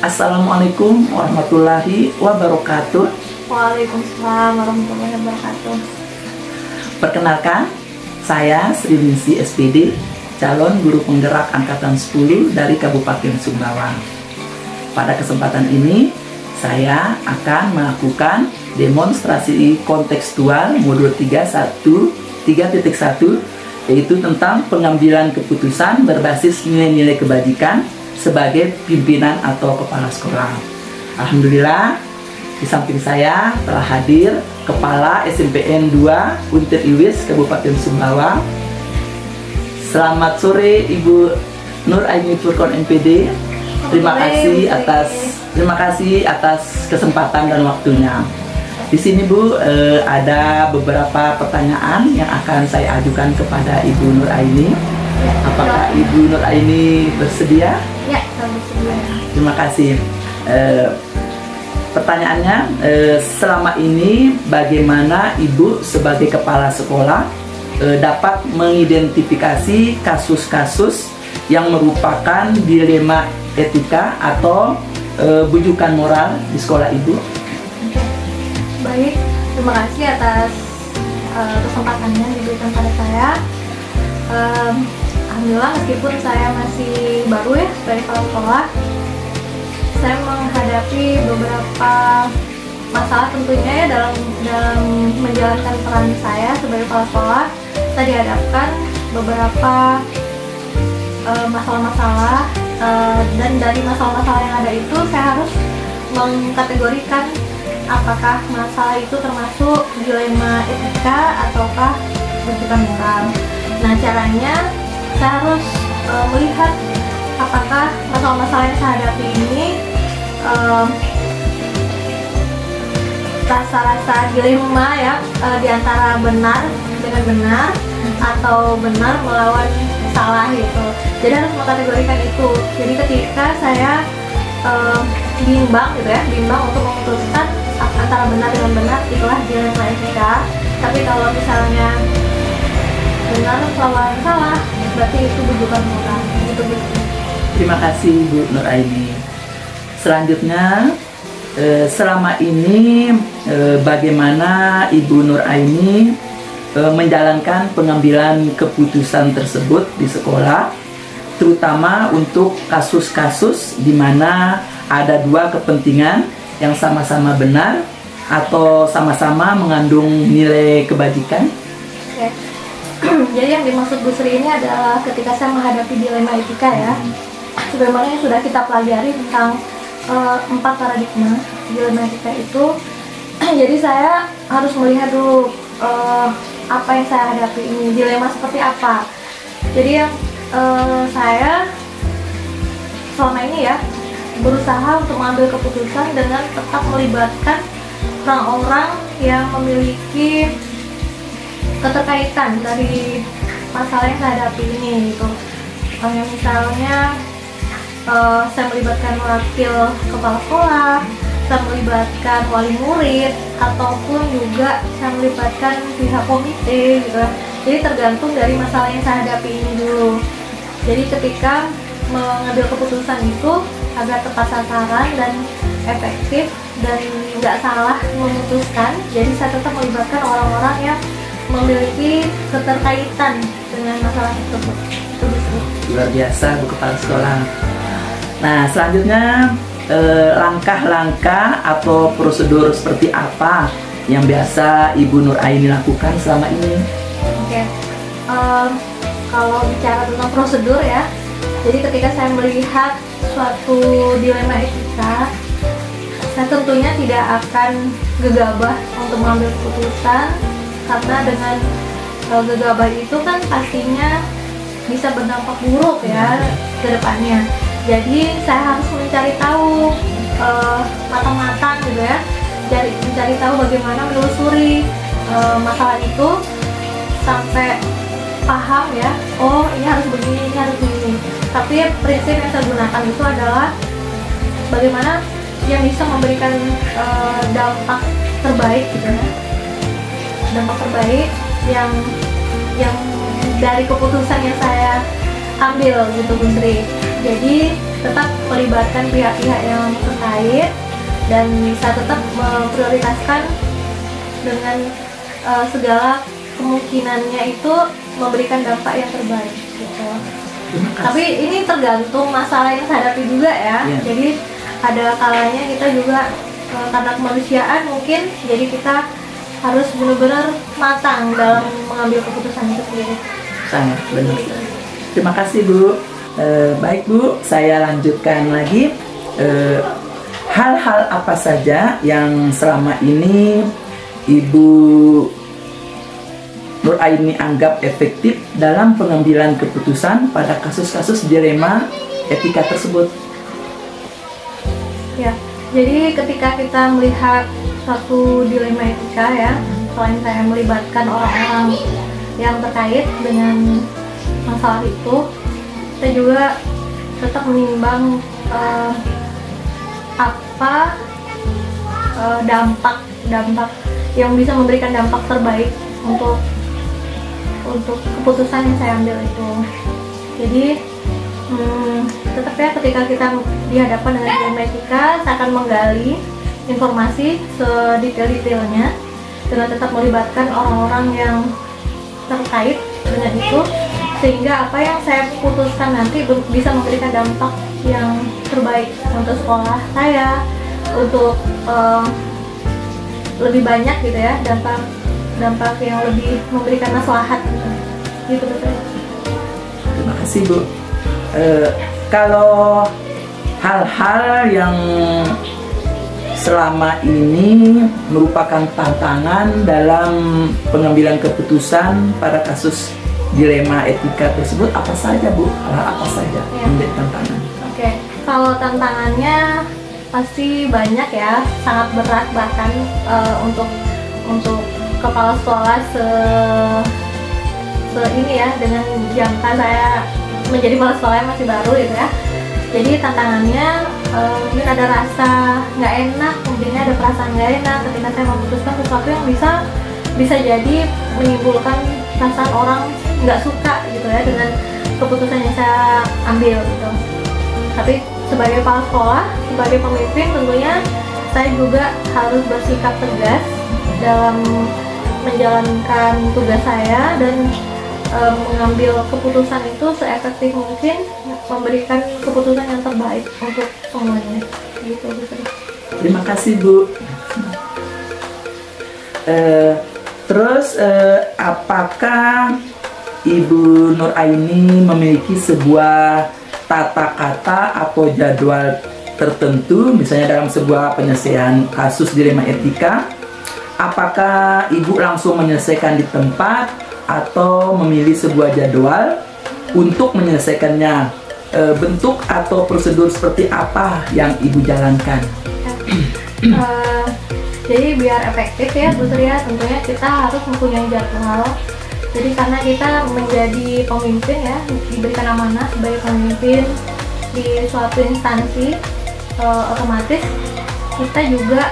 Assalamualaikum warahmatullahi wabarakatuh. Waalaikumsalam warahmatullahi wabarakatuh. Perkenalkan, saya Sri Ningsi SPD, calon guru penggerak angkatan 10 dari Kabupaten Sumbawa. Pada kesempatan ini, saya akan melakukan demonstrasi kontekstual modul 3.1, yaitu tentang pengambilan keputusan berbasis nilai-nilai kebajikan sebagai pimpinan atau kepala sekolah. Alhamdulillah, di samping saya telah hadir Kepala SMPN 2 Untir Iwis Kabupaten Sumbawa. Selamat sore Ibu Nur Aini Furqon MPD. Terima kasih atas kesempatan dan waktunya. Di sini Bu, ada beberapa pertanyaan yang akan saya ajukan kepada Ibu Nur Aini. Apakah Ibu Nur Aini bersedia? Ya, saya bersedia. Terima kasih. Pertanyaannya, selama ini bagaimana Ibu sebagai kepala sekolah dapat mengidentifikasi kasus-kasus yang merupakan dilema etika atau bujukan moral di sekolah Ibu? Oke. Baik, terima kasih atas kesempatannya yang diberikan pada saya. Alhamdulillah, meskipun saya masih baru ya sebagai kepala sekolah, saya menghadapi beberapa masalah tentunya ya dalam menjalankan peran saya sebagai kepala sekolah. Saya dihadapkan beberapa masalah-masalah, dan dari masalah-masalah yang ada itu saya harus mengkategorikan apakah masalah itu termasuk dilema etika ataukah bujukan moral. Nah, caranya saya harus melihat apakah masalah-masalah yang saya hadapi ini rasa-rasa dilema ya, di antara benar dengan benar atau benar melawan salah gitu. Jadi harus mengkategorikan itu. Jadi ketika saya bimbang gitu ya, bimbang untuk memutuskan antara benar dengan benar, itulah dilema etika. Tapi kalau misalnya benar melawan salah, berarti itu bujukan moral. Gitu. Terima kasih Bu Nur Aini. Selanjutnya, selama ini bagaimana Ibu Nur Aini menjalankan pengambilan keputusan tersebut di sekolah, terutama untuk kasus-kasus di mana ada dua kepentingan yang sama-sama benar atau sama-sama mengandung nilai kebajikan? Oke. Jadi yang dimaksud Bu Sri ini adalah ketika saya menghadapi dilema etika ya, sebenarnya sudah kita pelajari tentang 4 paradigma dilema etika itu. Jadi saya harus melihat dulu apa yang saya hadapi ini, dilema seperti apa. Jadi yang saya selama ini ya berusaha untuk mengambil keputusan dengan tetap melibatkan orang-orang yang memiliki keterkaitan dari masalah yang saya hadapi ini gitu. Kayak misalnya saya melibatkan wakil kepala sekolah, saya melibatkan wali murid, ataupun juga saya melibatkan pihak komite gitu. Jadi tergantung dari masalah yang saya hadapi ini dulu. Jadi ketika mengambil keputusan itu agar tepat sasaran dan efektif dan nggak salah memutuskan, jadi saya tetap melibatkan orang-orang yang memiliki keterkaitan dengan masalah tersebut. Luar biasa Bu Kepala Sekolah. Nah, selanjutnya langkah-langkah atau prosedur seperti apa yang biasa Ibu Nur Aini lakukan selama ini? Oke. Kalau bicara tentang prosedur ya, jadi ketika saya melihat suatu dilema etika, saya tentunya tidak akan gegabah untuk mengambil keputusan, karena dengan gegabah itu kan pastinya bisa berdampak buruk ya ke depannya. Jadi saya harus mencari tahu matang-matang gitu ya, mencari tahu bagaimana menelusuri masalah itu sampai paham ya, oh ini harus begini, ini harus begini. Tapi prinsip yang saya gunakan itu adalah bagaimana yang bisa memberikan dampak terbaik gitu ya, dampak terbaik yang dari keputusan yang saya ambil gitu Bu Sri. Jadi tetap melibatkan pihak-pihak yang terkait dan bisa tetap memprioritaskan dengan segala kemungkinannya itu memberikan dampak yang terbaik gitu. Tapi ini tergantung masalah yang saya hadapi juga ya. Jadi ada kalanya kita juga karena kemanusiaan mungkin, jadi kita harus benar-benar matang dalam mengambil keputusan itu sendiri. Sangat benar. Terima kasih Bu. Baik Bu, saya lanjutkan lagi. Hal-hal apa saja yang selama ini Ibu Nur Aini anggap efektif dalam pengambilan keputusan pada kasus-kasus dilema etika tersebut? Ya, jadi ketika kita melihat suatu dilema etika ya, selain saya melibatkan orang-orang yang terkait dengan masalah itu, kita juga tetap menimbang apa dampak yang bisa memberikan dampak terbaik untuk keputusan yang saya ambil itu. Jadi tetap ya, ketika kita dihadapkan dengan dilema etika, saya akan menggali informasi sedetail-detailnya dengan tetap melibatkan orang-orang yang terkait dengan itu, sehingga apa yang saya putuskan nanti bisa memberikan dampak yang terbaik untuk sekolah saya, untuk lebih banyak gitu ya, dampak yang lebih memberikan maslahat gitu betul. Terima kasih Bu. Kalau hal-hal yang selama ini merupakan tantangan dalam pengambilan keputusan pada kasus dilema etika tersebut, apa saja Bu? Hal apa saja yang menjadi tantangan? Oke, kalau tantangannya pasti banyak ya, sangat berat bahkan untuk kepala sekolah ini ya, dengan jangka saya menjadi kepala sekolah yang masih baru gitu ya. Jadi tantangannya mungkin ada rasa nggak enak, mungkin ada perasaan nggak enak ketika saya memutuskan sesuatu yang bisa jadi menimbulkan perasaan orang nggak suka gitu ya dengan keputusan yang saya ambil gitu. Tapi sebagai kepala sekolah, sebagai pemimpin, tentunya saya juga harus bersikap tegas dalam menjalankan tugas saya dan mengambil keputusan itu seefektif mungkin, memberikan keputusan yang terbaik untuk semuanya gitu. Terima kasih Bu. Terus apakah Ibu Nur Aini memiliki sebuah tata kata atau jadwal tertentu, misalnya dalam sebuah penyelesaian kasus dilema etika? Apakah Ibu langsung menyelesaikan di tempat atau memilih sebuah jadwal untuk menyelesaikannya? Bentuk atau prosedur seperti apa yang Ibu jalankan? Jadi biar efektif ya Bu Sri, tentunya kita harus mempunyai jadwal. Jadi karena kita menjadi pemimpin ya, diberikan amanah sebagai pemimpin di suatu instansi, otomatis kita juga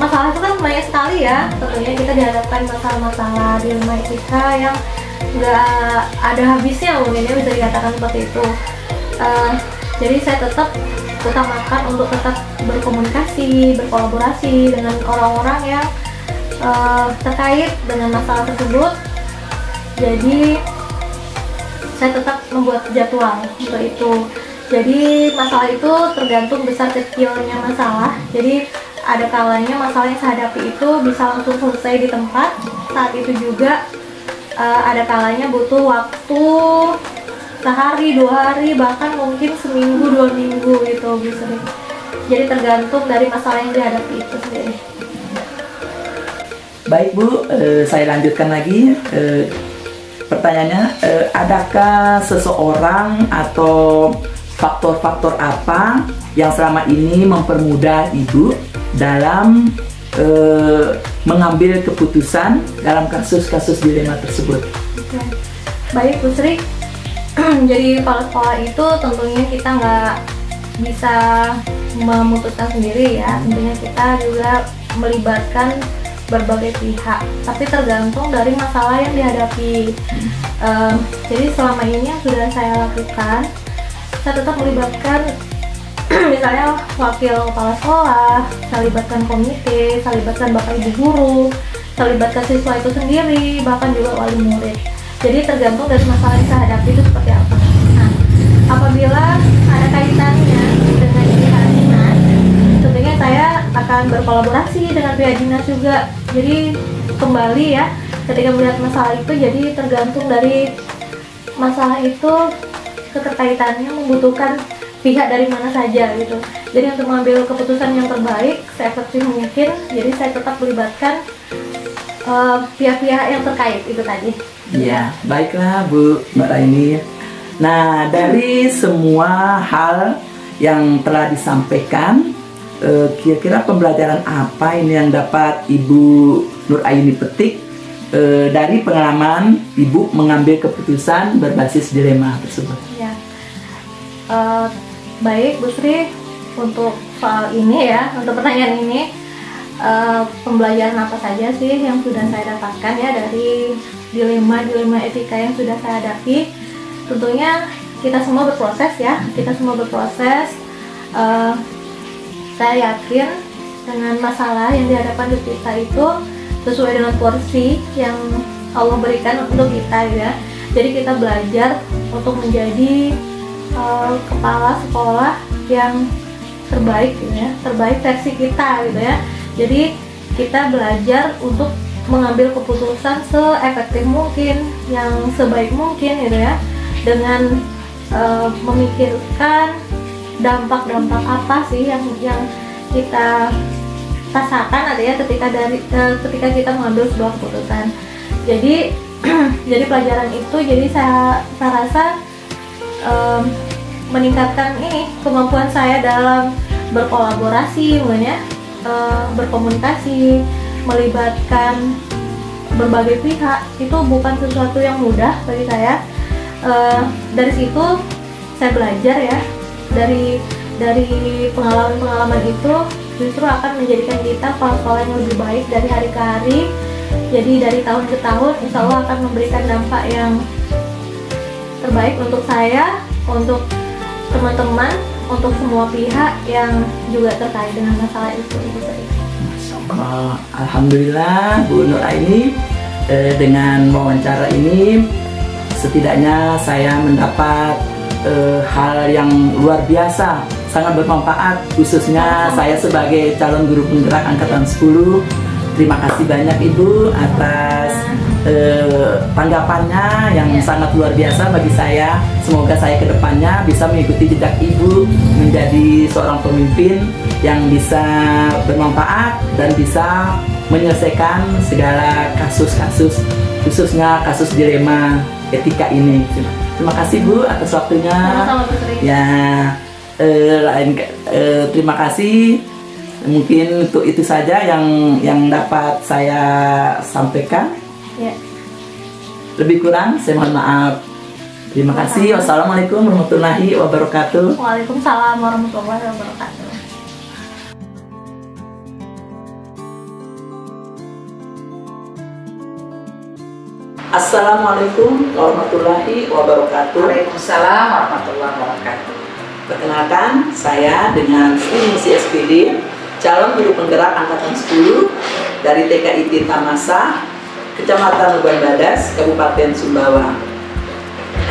masalah itu kan banyak sekali ya. Tentunya kita dihadapkan masalah-masalah dilema etika yang nggak ada habisnya, mungkin ya bisa dikatakan seperti itu. Jadi saya tetap utamakan untuk tetap berkomunikasi, berkolaborasi dengan orang-orang yang terkait dengan masalah tersebut. Jadi saya tetap membuat jadwal untuk itu. Jadi masalah itu tergantung besar kecilnya masalah. Jadi ada kalanya masalah yang saya hadapi itu bisa langsung selesai di tempat. Saat itu juga ada kalanya butuh waktu sehari, 2 hari, bahkan mungkin seminggu, 2 minggu gitu bisa. Jadi tergantung dari masalah yang dihadapi itu sendiri. Baik Bu, saya lanjutkan lagi. Pertanyaannya, adakah seseorang atau faktor-faktor apa yang selama ini mempermudah Ibu dalam mengambil keputusan dalam kasus-kasus dilema tersebut? Oke. Baik Bu Sri, jadi kepala sekolah itu tentunya kita nggak bisa memutuskan sendiri ya. Tentunya kita juga melibatkan berbagai pihak, tapi tergantung dari masalah yang dihadapi. Jadi selama ini yang sudah saya lakukan, saya tetap melibatkan misalnya wakil kepala sekolah, saya libatkan komite, saya libatkan bapak ibu guru, saya libatkan siswa itu sendiri, bahkan juga wali murid. Jadi tergantung dari masalah yang saya hadapi itu seperti apa. Nah, apabila ada kaitannya dengan pihak dinas, tentunya saya akan berkolaborasi dengan pihak dinas juga. Jadi kembali ya, ketika melihat masalah itu, jadi tergantung dari masalah itu keterkaitannya membutuhkan pihak dari mana saja gitu. Jadi untuk mengambil keputusan yang terbaik, seefektif mungkin, jadi saya tetap melibatkan pihak-pihak yang terkait itu tadi. Ya, baiklah Bu Mbak Raini. Nah, dari semua hal yang telah disampaikan, kira-kira pembelajaran apa ini yang dapat Ibu Nur Aini petik dari pengalaman Ibu mengambil keputusan berbasis dilema tersebut? Ya, baik Bu Sri, untuk soal ini ya, untuk pertanyaan ini, pembelajaran apa saja sih yang sudah saya dapatkan ya dari dilema etika yang sudah saya hadapi? Tentunya kita semua berproses ya, kita semua berproses. Saya yakin dengan masalah yang dihadapkan di kita itu sesuai dengan porsi yang Allah berikan untuk kita ya. Jadi kita belajar untuk menjadi kepala sekolah yang terbaik gitu ya, terbaik versi kita gitu ya. Jadi kita belajar untuk mengambil keputusan seefektif mungkin, yang sebaik mungkin gitu ya, dengan memikirkan dampak-dampak apa sih yang kita rasakan ada ya ketika kita mengambil sebuah keputusan. Jadi jadi pelajaran itu, jadi saya rasa meningkatkan ini kemampuan saya dalam berkolaborasi mungkin ya, berkomunikasi, melibatkan berbagai pihak, itu bukan sesuatu yang mudah bagi saya. Dari situ saya belajar ya, dari pengalaman itu justru akan menjadikan kita kepala yang lebih baik dari hari ke hari. Jadi dari tahun ke tahun insya Allah akan memberikan dampak yang terbaik untuk saya, untuk teman-teman, untuk semua pihak yang juga terkait dengan masalah itu. Alhamdulillah Bu Nur Aini, dengan wawancara ini setidaknya saya mendapat hal yang luar biasa, sangat bermanfaat, khususnya saya sebagai calon guru penggerak angkatan 10. Terima kasih banyak Ibu atas tanggapannya yang sangat luar biasa bagi saya. Semoga saya kedepannya bisa mengikuti jejak Ibu menjadi seorang pemimpin yang bisa bermanfaat dan bisa menyelesaikan segala kasus-kasus, khususnya kasus dilema etika ini. Terima kasih Bu atas waktunya. Sama-sama Bu Sri. Ya, terima kasih. Mungkin untuk itu saja yang dapat saya sampaikan. Ya. Lebih kurang saya mohon maaf. Terima kasih. Wassalamualaikum warahmatullahi wabarakatuh. Waalaikumsalam warahmatullahi wabarakatuh. Assalamualaikum warahmatullahi wabarakatuh. Waalaikumsalam warahmatullahi wabarakatuh. Perkenalkan, saya dengan Misi SPD, calon guru penggerak angkatan 10 dari TKIT Tamasa, Kecamatan Uban Badas, Kabupaten Sumbawa.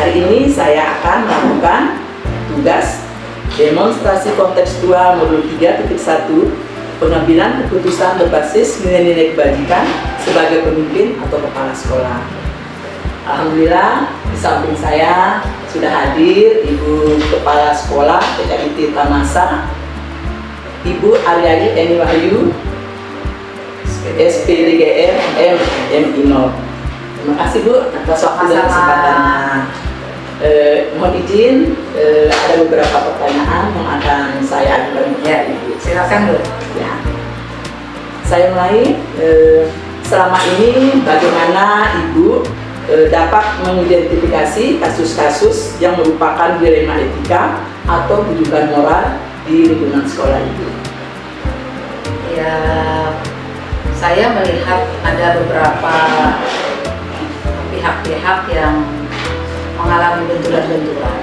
Hari ini saya akan melakukan tugas demonstrasi kontekstual modul 3.1, pengambilan keputusan berbasis nilai-nilai kebajikan sebagai pemimpin atau kepala sekolah. Alhamdulillah, di samping saya sudah hadir Ibu Kepala Sekolah TKIT Tamasa, Ibu Aryani Eni Wahyu, SPDGM MI0. Terima kasih Bu atas waktu dan kesempatannya. Mohon izin, ada beberapa pertanyaan yang akan saya ajukan. Ya Ibu, silakan Bu. Ya. Saya mulai. Selama ini bagaimana Ibu dapat mengidentifikasi kasus-kasus yang merupakan dilema etika atau rujukan moral di lingkungan sekolah Ibu? Ya, saya melihat ada beberapa pihak-pihak yang mengalami benturan-benturan.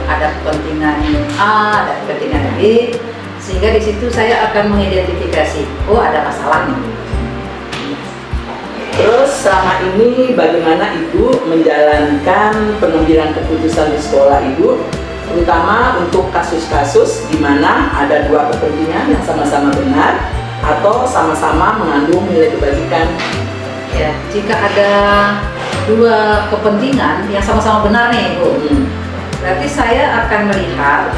Ada kepentingan A, ada kepentingan B, sehingga di situ saya akan mengidentifikasi, oh ada masalah nih. Terus selama ini bagaimana Ibu menjalankan pengambilan keputusan di sekolah Ibu, terutama untuk kasus-kasus di mana ada dua kepentingan yang sama-sama benar atau sama-sama mengandung nilai kebajikan? Ya, jika ada dua kepentingan yang sama-sama benar nih Ibu, berarti saya akan melihat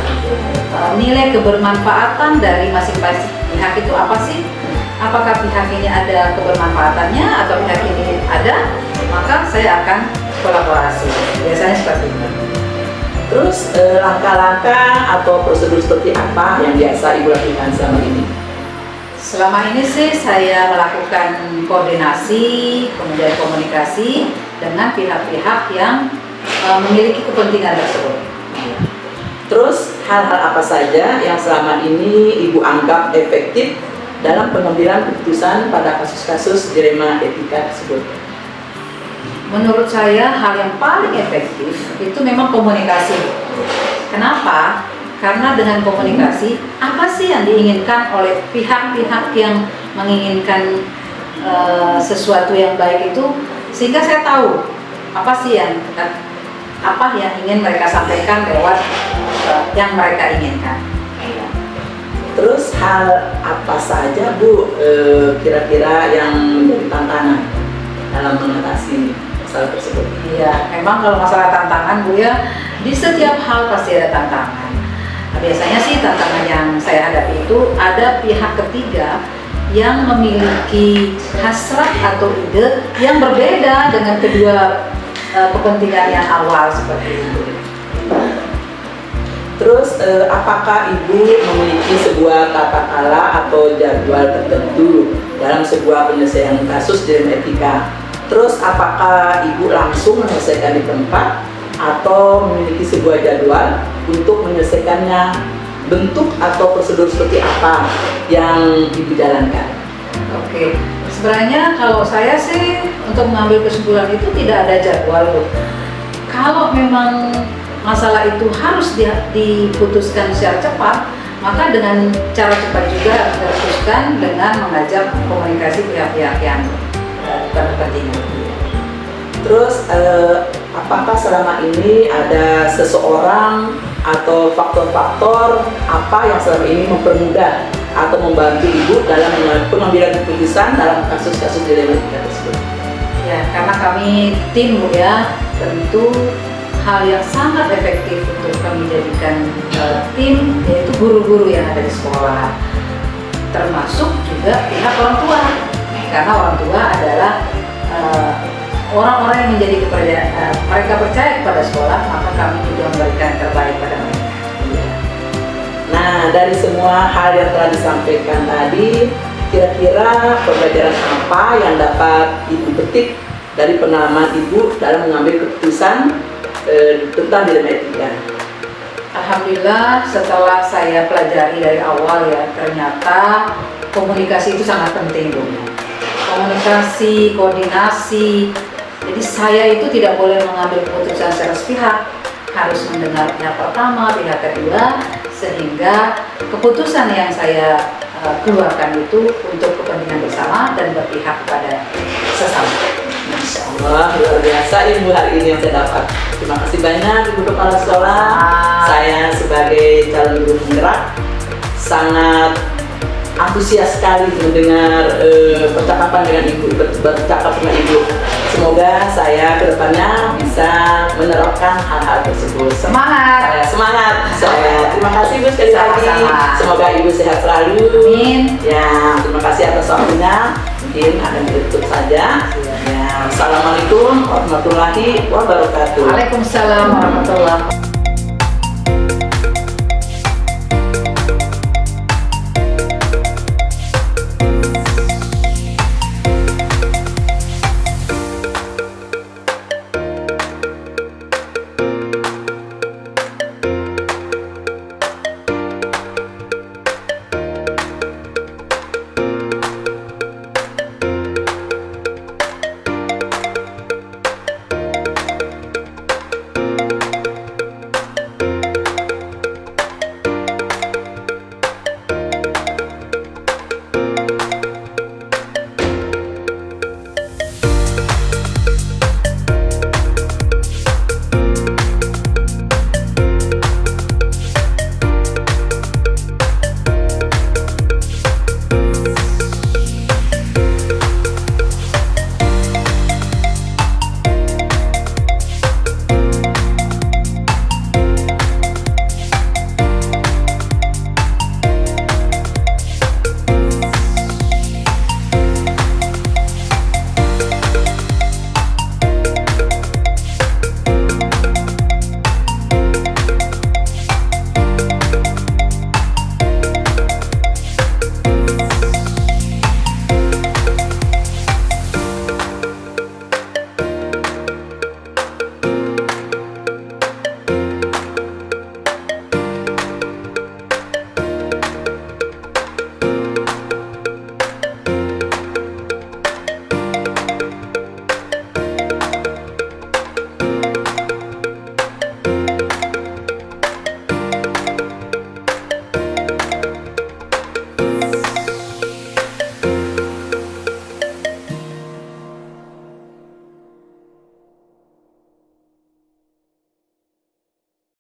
nilai kebermanfaatan dari masing-masing pihak itu apa sih? Apakah pihak ini ada kebermanfaatannya atau pihak ini ada, maka saya akan kolaborasi. Biasanya seperti itu. Terus langkah-langkah atau prosedur seperti apa yang biasa Ibu lakukan selama ini? Selama ini sih saya melakukan koordinasi, kemudian komunikasi dengan pihak-pihak yang memiliki kepentingan tersebut. Terus hal-hal apa saja yang selama ini Ibu anggap efektif dalam pengambilan keputusan pada kasus-kasus dilema etika tersebut? Menurut saya hal yang paling efektif itu memang komunikasi. Kenapa? Karena dengan komunikasi, apa sih yang diinginkan oleh pihak-pihak yang menginginkan sesuatu yang baik itu, sehingga saya tahu apa sih yang ingin mereka sampaikan lewat yang mereka inginkan. Terus hal apa saja Bu kira-kira yang menjadi tantangan dalam mengatasi masalah tersebut? Iya, memang kalau masalah tantangan Bu ya, di setiap hal pasti ada tantangan. Nah, biasanya sih tantangan yang saya hadapi itu ada pihak ketiga yang memiliki hasrat atau ide yang berbeda dengan kedua kepentingan yang awal seperti itu. Terus apakah Ibu memiliki sebuah tata cara atau jadwal tertentu dalam sebuah penyelesaian kasus dilema etika? Terus apakah Ibu langsung menyelesaikan di tempat atau memiliki sebuah jadwal untuk menyelesaikannya? Bentuk atau prosedur seperti apa yang Ibu jalankan? Oke, sebenarnya kalau saya sih untuk mengambil kesimpulan itu tidak ada jadwal. Kalau memang masalah itu harus diputuskan secara cepat, maka dengan cara cepat juga diputuskan dengan mengajak komunikasi pihak-pihak yang berkepentingan. Terus apakah selama ini ada seseorang atau faktor-faktor apa yang selama ini mempermudah atau membantu Ibu dalam pengambilan keputusan dalam kasus-kasus dilema etika tersebut? Ya, karena kami tim Bu ya, tentu hal yang sangat efektif untuk kami jadikan tim yaitu guru-guru yang ada di sekolah, termasuk juga pihak orang tua, karena orang tua adalah orang-orang yang menjadi kepercayaan mereka percaya kepada sekolah, maka kami juga memberikan yang terbaik pada mereka. Nah, dari semua hal yang telah disampaikan tadi, kira-kira pembelajaran apa yang dapat Ibu petik dari pengalaman Ibu dalam mengambil keputusan tentang dilema etika? Alhamdulillah, setelah saya pelajari dari awal ya, ternyata komunikasi itu sangat penting Bu. Komunikasi, koordinasi. Jadi saya itu tidak boleh mengambil keputusan secara sepihak, harus mendengar pihak pertama, pihak kedua, sehingga keputusan yang saya keluarkan itu untuk kepentingan bersama dan berpihak kepada sesama. Masya Allah, luar biasa ilmu hari ini yang saya dapat. Terima kasih banyak Ibu Kepala Sekolah. Saya sebagai calon guru penggerak sangat antusias sekali mendengar percakapan dengan Ibu, bercakap dengan Ibu. Semoga saya kedepannya bisa menerapkan hal-hal tersebut. Semangat! Semangat! Saya terima kasih Ibu sekali lagi. Semoga Ibu sehat selalu. Amin. Ya, terima kasih atas waktunya. Mungkin akan ditutup saja. Ya, Assalamualaikum warahmatullahi wabarakatuh. Waalaikumsalam warahmatullahi wabarakatuh. kasih.